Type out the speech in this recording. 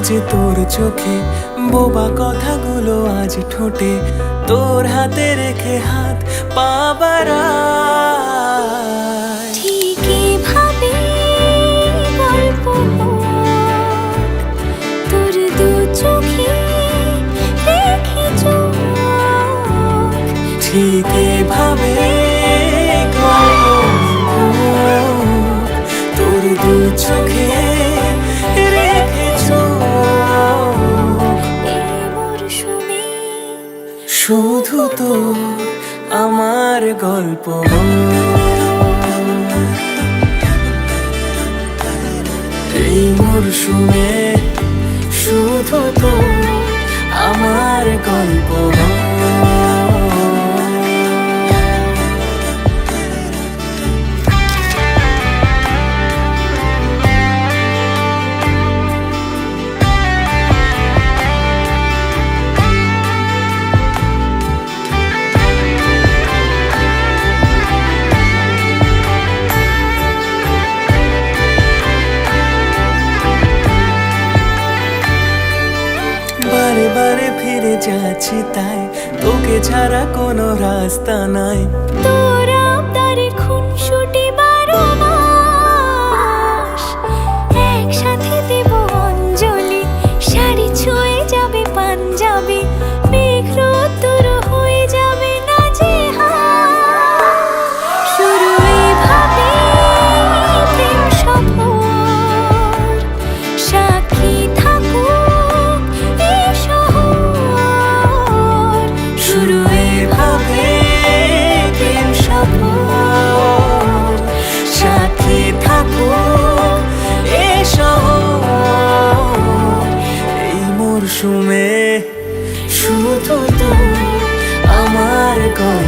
যে তোর চোখে, বোবা কথাগুলো আজ ঠোঁটে, তোর হাতে রেখে হাত পা বাড়াই। ঠিকই ভাবে গল্প তোর দু চোখে রেখে চোখ, ঠিক এভাবে গল্প তোর দু চোখে রেখে চোখ। এই মরশুমে শুধু তো আমার গল্প, এই মরশুমে শুধু তো আমার গল্প। বারে বারে ফিরে যাচ্ছি তাই, তোকে ছাড়া কোনো রাস্তা নাই। তোর আবদারে খুনসুটি 12 মাস, একসাথে দেব অঞ্জলি, শাড়ি ছুঁয়ে যাবে পাঞ্জাবি, মেঘ রোদ্দুর হয়ে যাবে নাজেহাল। শুরু এভাবে প্রেম সফর, সাক্ষী থাকুক এই শহর। শুরু এভাবে প্রেম সফর, সাথী থাকুক এ শহর। এই মরশুমে শুধু তো আমার গল্প।